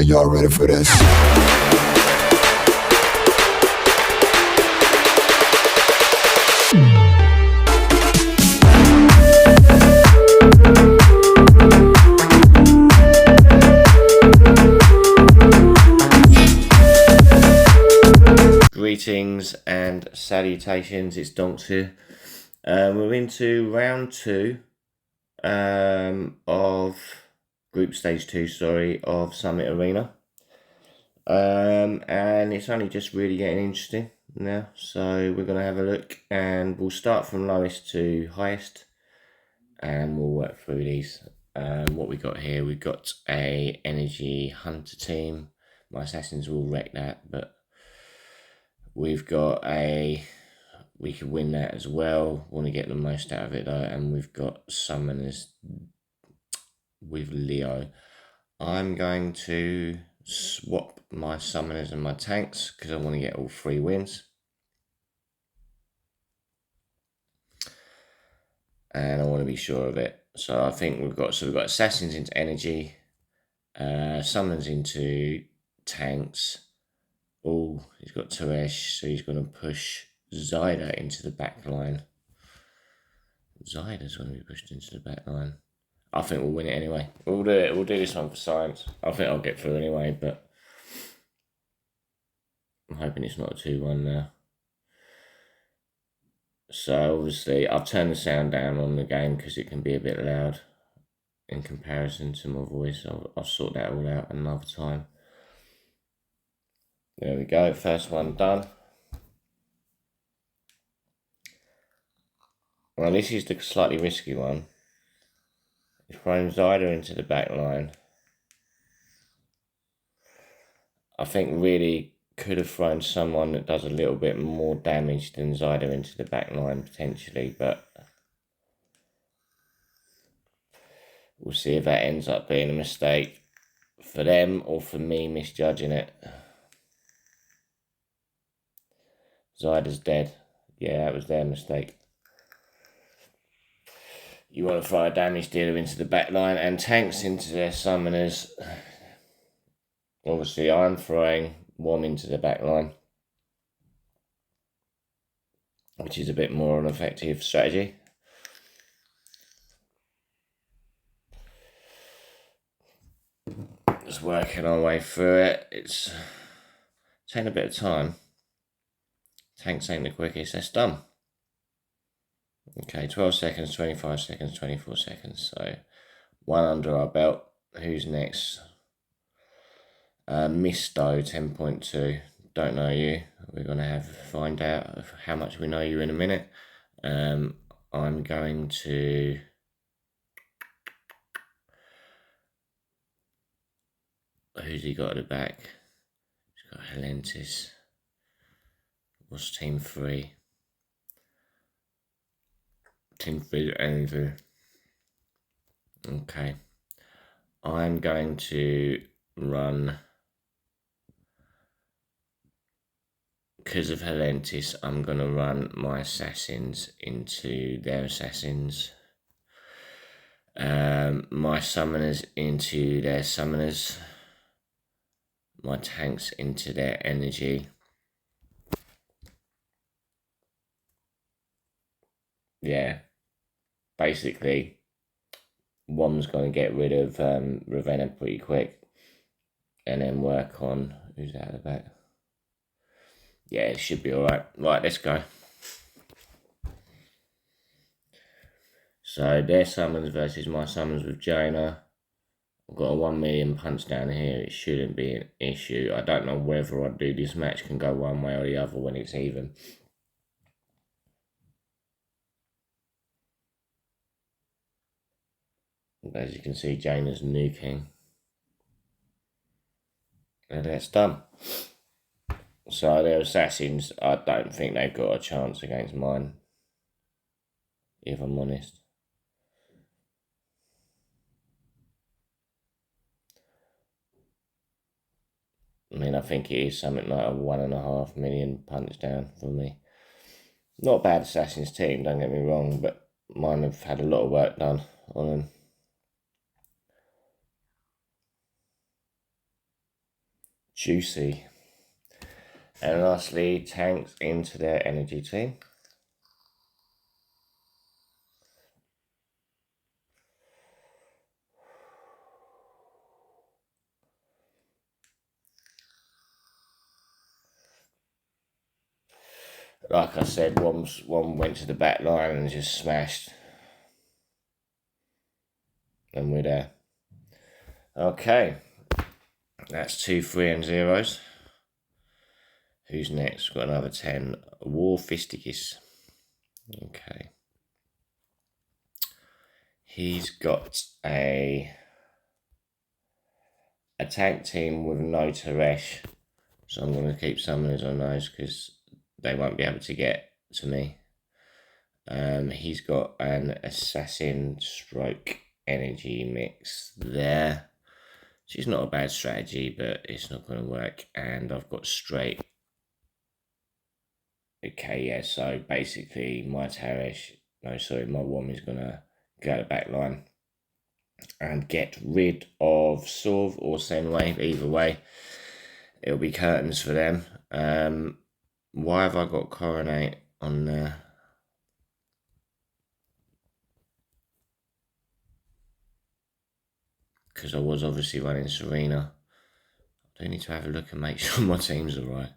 Are y'all ready for this? Greetings and salutations, it's Donks here. We're into round 2 of Group Stage 2, of Summit Arena. And it's only just really getting interesting now, so we're going to have a look and we'll start from lowest to highest and we'll work through these. What we got here, we've got a energy hunter team. My assassins will wreck that, but we've got we could win that as well. Want to get the most out of it though, and we've got summoners with Leo. I'm going to swap my summoners and my tanks because I want to get all 3 wins. And I want to be sure of it. So I think we've got assassins into energy, summoners into tanks. Oh, he's got Teresh, so he's going to push Zyda into the back line. Zyda's going to be pushed into the back line. I think we'll win it anyway. We'll do it. We'll do this one for science. I think I'll get through anyway, but I'm hoping it's not a 2-1 now. So obviously I've turned the sound down on the game because it can be a bit loud in comparison to my voice. I'll sort that all out another time. There we go, first one done. Well, this is the slightly risky one. He's thrown Zyda into the back line. I think really could have thrown someone that does a little bit more damage than Zyda into the back line potentially, but we'll see if that ends up being a mistake for them or for me misjudging it. Zyda's dead. Yeah, that was their mistake. You want to throw a damage dealer into the back line and tanks into their summoners. Obviously, I'm throwing Wom into the back line, which is a bit more an effective strategy. Just working our way through it. It's taking a bit of time. Tanks ain't the quickest. That's done. Okay, 12 seconds, 25 seconds, 24 seconds. So 1 under our belt. Who's next? Misto 10.2. Don't know you. We're going to find out how much we know you in a minute. I'm going to who's he got at the back? He's got Helentis. What's team 3? Team 3 Andrew. Okay. I'm going to run, because of Helentis, I'm going to run my assassins into their assassins. My summoners into their summoners. My tanks into their energy. Yeah, basically, Wom's going to get rid of Ravenna pretty quick, and then work on who's out of the back. Yeah, it should be all right. Right, let's go. So their summons versus my summons with Jaina. I've got a 1 million punch down here. It shouldn't be an issue. I don't know whether I do. This match can go one way or the other when it's even. As you can see, Jaina's nuking. And that's done. So their assassins, I don't think they've got a chance against mine, if I'm honest. I mean, I think it is something like a 1.5 million punch down for me. Not a bad Assassin's team, don't get me wrong, but mine have had a lot of work done on them. Juicy. And lastly, tanks into their energy team. Like I said, one went to the back line and just smashed. And we're there. Okay. That's 2 3 and 0s. Who's next? Got another 10. War Fisticus. Okay. He's got a tank team with no Teresh. So I'm going to keep summoners on those because they won't be able to get to me. He's got an assassin stroke energy mix there. Which is not a bad strategy, but it's not going to work. And I've got straight. Okay, yeah, so basically my my Wom is going to go to the back line and get rid of Sorv or Senwave. Either way, it'll be curtains for them. Why have I got Coronate on there? Because I was obviously running Serena. I do need to have a look and make sure my teams are right.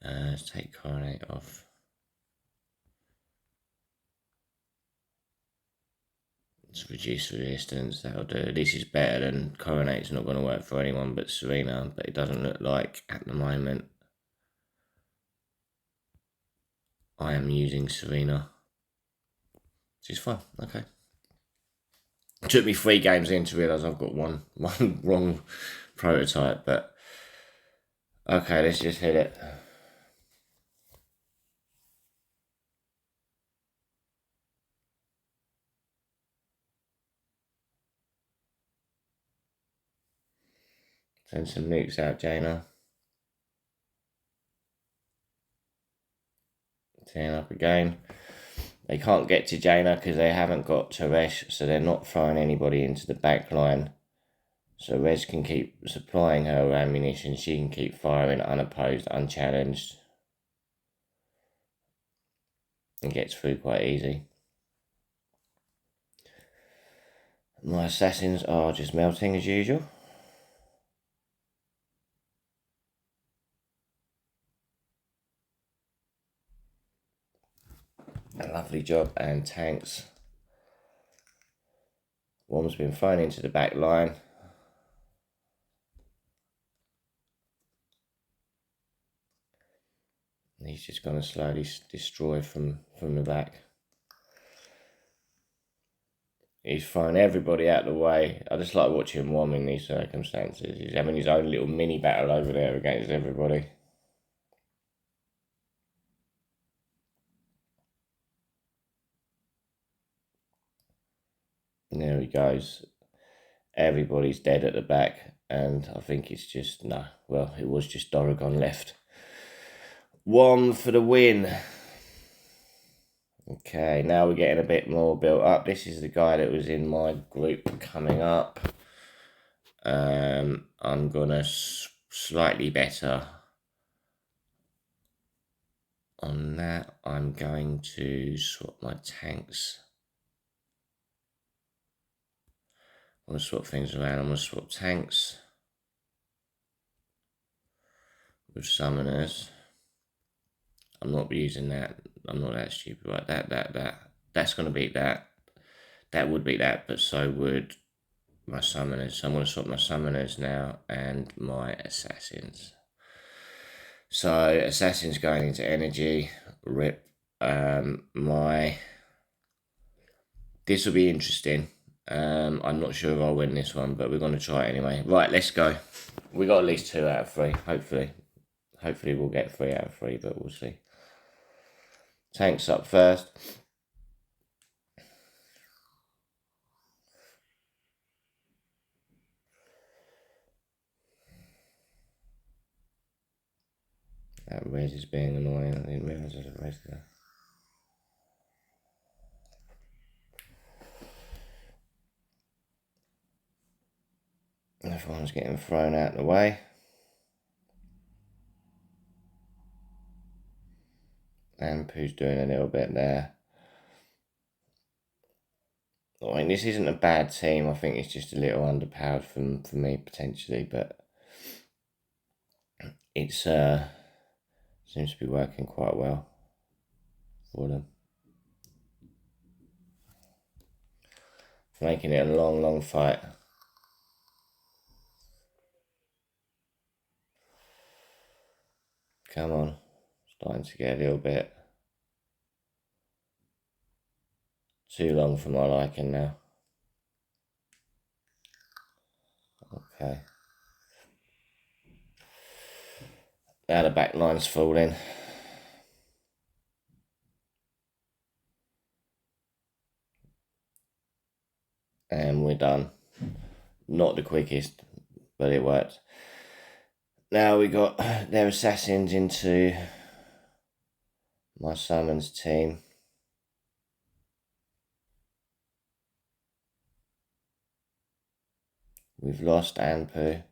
Let's take Coronate off. Let's reduce resistance, that'll do. This is better than Coronate's not going to work for anyone but Serena, but it doesn't look like at the moment I am using Serena. Which is fine, okay. It took me 3 games in to realise I've got one wrong prototype, but okay, let's just hit it. Send some nukes out, Jaina. 10 up again. They can't get to Jaina because they haven't got Teresh, so they're not throwing anybody into the back line. So Rez can keep supplying her ammunition, she can keep firing unopposed, unchallenged. And gets through quite easy. My assassins are just melting as usual. A lovely job, and tanks. One's been thrown into the back line. He's just going to slowly destroy from the back. He's throwing everybody out of the way. I just like watching Wom in these circumstances. He's having his own little mini battle over there against everybody. And there he goes. Everybody's dead at the back, and I think it's just, no, well, it was just Dorogon left. Wom for the win. Okay, now we're getting a bit more built up. This is the guy that was in my group coming up. I'm gonna slightly better on that. I'm going to swap my tanks. I'm gonna swap things around. I'm gonna swap tanks with summoners. I'm not using that. I'm not that stupid. Right, that's gonna beat that. That would beat that, but so would my summoners. So I'm gonna swap my summoners now and my assassins. So assassins going into energy. Rip. This will be interesting. I'm not sure if I'll win this one, but we're going to try it anyway. Right, let's go. We got at least 2 out of 3, hopefully. Hopefully we'll get 3 out of 3, but we'll see. Tanks up first. That res is being annoying. I didn't realise there's a res there. Everyone's getting thrown out of the way. And Pooh's doing a little bit there. I mean, this isn't a bad team. I think it's just a little underpowered for me potentially, but it's seems to be working quite well for them. Making it a long fight. Come on. Starting to get a little bit too long for my liking now. Okay. Now the back line's falling. And we're done. Not the quickest, but it worked. Now we got their assassins into my summons team. We've lost Anpu.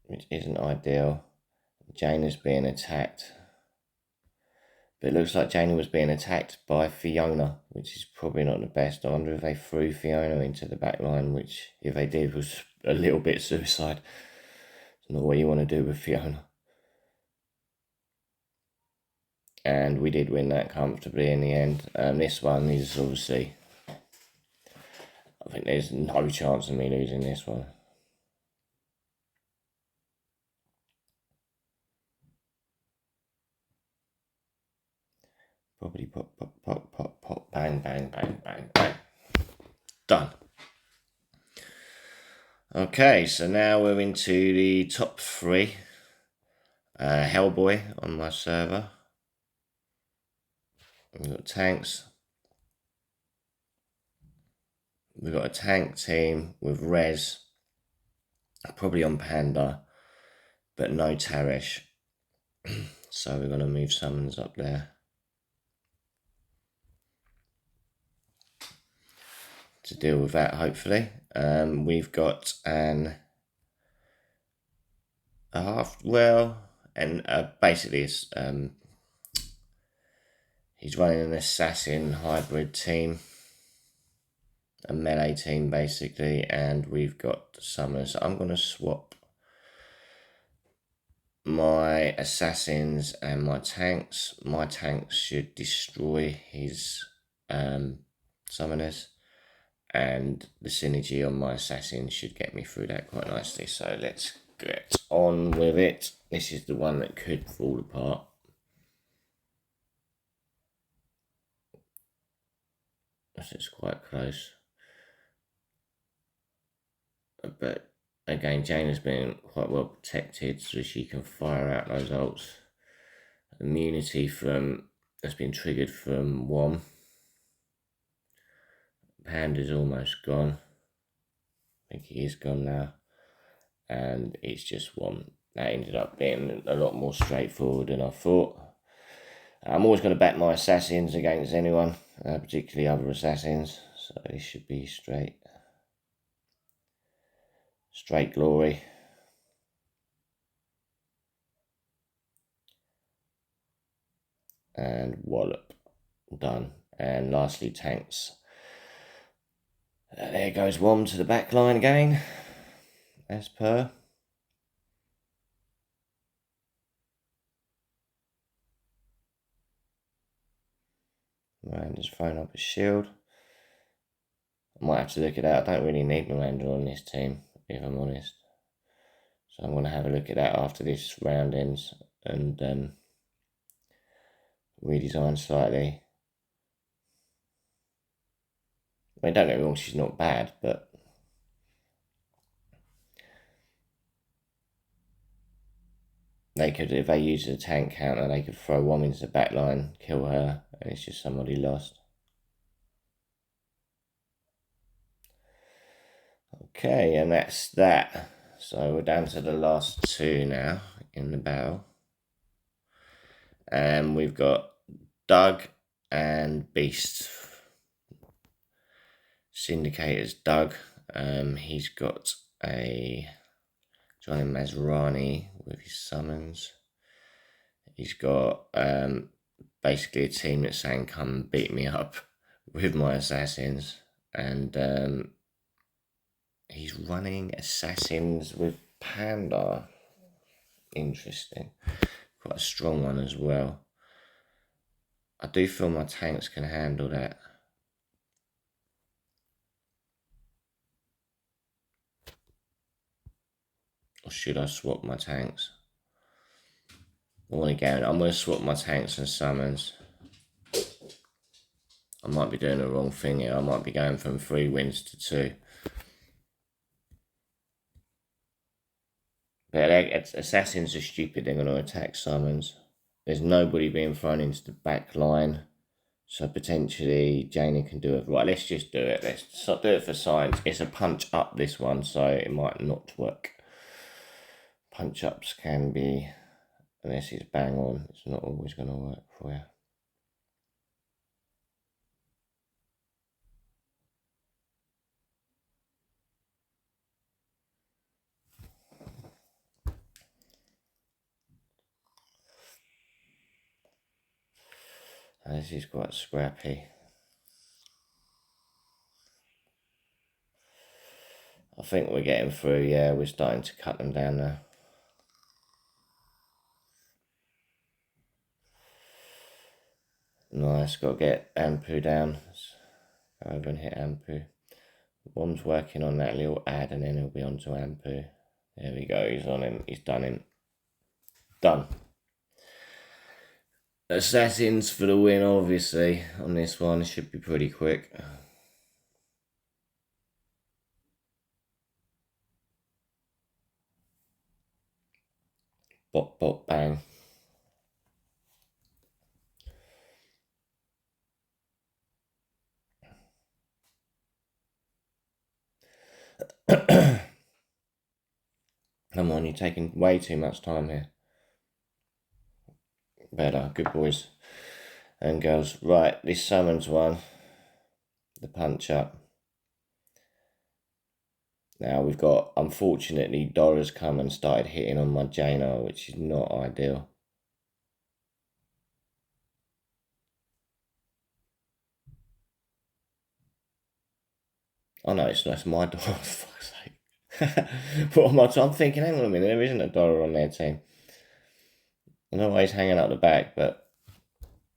Which isn't ideal. Jaina's being attacked. But it looks like Jaina was being attacked by Fiona, which is probably not the best. I wonder if they threw Fiona into the back line, which, if they did, was a little bit suicide. It's not what you want to do with Fiona. And we did win that comfortably in the end. This one is obviously... I think there's no chance of me losing this one. Probably pop, bang, bang, bang, bang, bang. Done. Okay, so now we're into the top 3. Hellboy on my server. We've got tanks. We've got a tank team with Rez, probably on Panda, but no Tarish. So we're going to move summons up there to deal with that, hopefully. We've got an basically it's, he's running an assassin hybrid team, a melee team basically, and we've got summons. So I'm going to swap my assassins and my tanks. My tanks should destroy his summoners, and the synergy on my assassin should get me through that quite nicely. So let's get on with it. This is the one that could fall apart. This is quite close. But again, Jaina's been quite well protected, so she can fire out those ults. Immunity that's been triggered from Wom. Panda's almost gone. I think he is gone now. And it's just Wom. That ended up being a lot more straightforward than I thought. I'm always going to back my assassins against anyone, particularly other assassins. So this should be straight glory. And wallop. Done. And lastly, tanks. There goes Wom to the back line again, as per. Miranda's thrown up a shield. I might have to look at that. I don't really need Miranda on this team, if I'm honest. So I'm going to have a look at that after this round ends and redesign slightly. I mean, don't get me wrong, she's not bad, but they could, if they use a tank counter, they could throw one into the back line, kill her, and it's just somebody lost. Okay, and that's that. So we're down to the last 2 now in the battle. And we've got Doug and Beast. Syndicator's Doug. He's got a Johnny Mazrani with his summons. He's got basically a team that's saying come and beat me up with my assassins, and he's running assassins with Panda. Interesting. Quite a strong one as well. I do feel my tanks can handle that. Or should I swap my tanks? I'm going to swap my tanks and summons. I might be doing the wrong thing here. I might be going from 3 wins to 2. But assassins are stupid. They're going to attack summons. There's nobody being thrown into the back line. So potentially Janie can do it. Right, let's just do it. Let's do it for science. It's a punch up, this one, so it might not work. Punch ups can be, unless it's bang on, it's not always going to work for you. This is quite scrappy. I think we're getting through, yeah, we're starting to cut them down now. Nice, got to get Ampu down. Let's go over and hit Ampu. Bomb's working on that little ad and then he'll be on to Ampu. There we go, he's on him, he's done him. Done. Assassins for the win, obviously, on this one. It should be pretty quick. Bop, bop, bang. Come on, you're taking way too much time here. Better, good boys and girls. Right, this summons one. The punch up. Now we've got, unfortunately, Dora's come and started hitting on my Jaina, which is not ideal. Oh no, it's my Dora, for fuck's sake. What am I I'm thinking, hang on a minute, there isn't a Dora on their team. I know why he's hanging out the back, but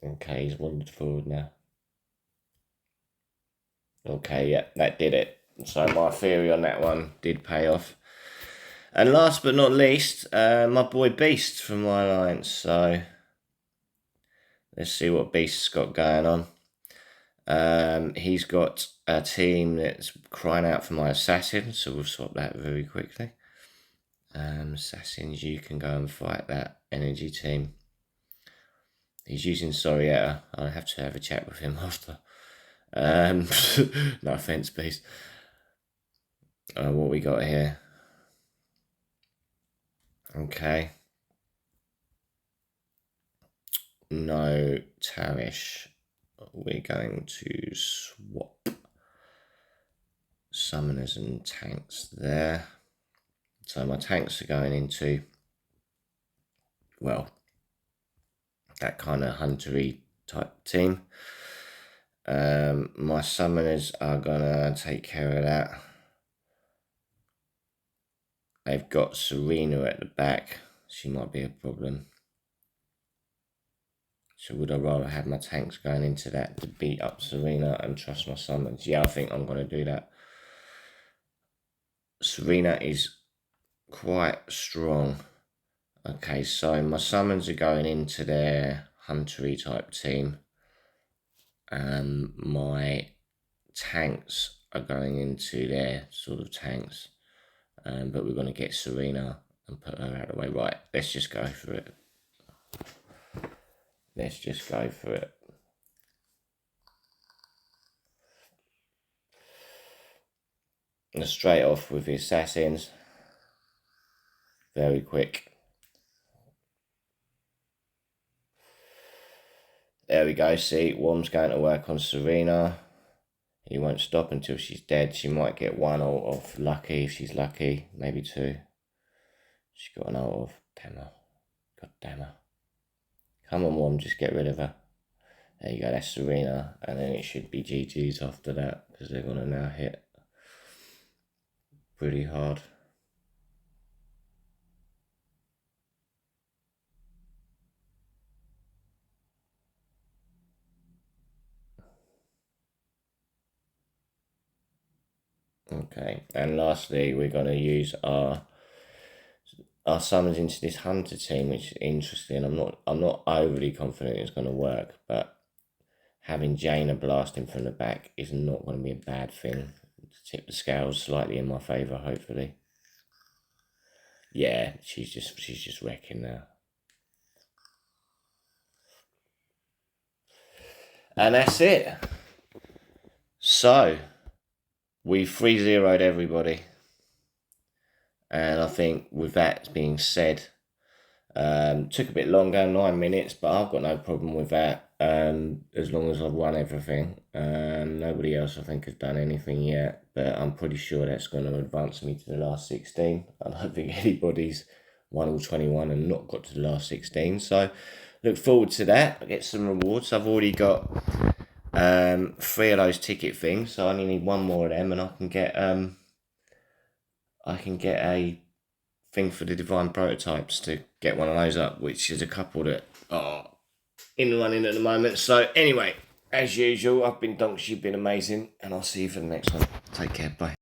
okay, he's wandered forward now. Okay, yeah, that did it. So my theory on that one did pay off. And last but not least, my boy Beast from my alliance. So let's see what Beast's got going on. He's got a team that's crying out for my assassins, so we'll swap that very quickly. Assassins, you can go and fight that energy team. He's using Sorietta. I'll have to have a chat with him after. No offense, Beast. What we got here? Okay. No Tarish. We're going to swap summoners and tanks there. So my tanks are going into, well, that kind of huntery type team. My summoners are gonna take care of that. They've got Serena at the back. She might be a problem. So would I rather have my tanks going into that to beat up Serena and trust my summons? Yeah, I think I'm going to do that. Serena is quite strong. Okay, so my summons are going into their huntery type team. My tanks are going into their sort of tanks. But we're going to get Serena and put her out of the way. Right, let's just go for it. Let's just go for it. And straight off with the assassins. Very quick. There we go, see, Worm's going to work on Serena. He won't stop until she's dead. She might get one or off lucky if she's lucky, maybe 2. She's got an hold of. Damn her. God damn her. Come on, Mom, just get rid of her. There you go, that's Serena. And then it should be GG's after that, because they're going to now hit pretty hard. Okay, and lastly, we're going to use our summons into this hunter team, which is interesting. I'm not overly confident it's going to work, but having Jaina blasting from the back is not going to be a bad thing. To tip the scales slightly in my favour, hopefully. Yeah, she's just wrecking now. And that's it. So we 3-0'd everybody. And I think with that being said, took a bit longer, 9 minutes, but I've got no problem with that, as long as I've won everything. Nobody else, I think, has done anything yet, but I'm pretty sure that's going to advance me to the last 16. I don't think anybody's won all 21 and not got to the last 16, so look forward to that. I get some rewards. I've already got 3 of those ticket things, so I only need 1 more of them, and I can get a thing for the divine prototypes to get one of those up, which is a couple that are in the running at the moment. So anyway, as usual, I've been Donks, you've been amazing, and I'll see you for the next one. Take care, bye.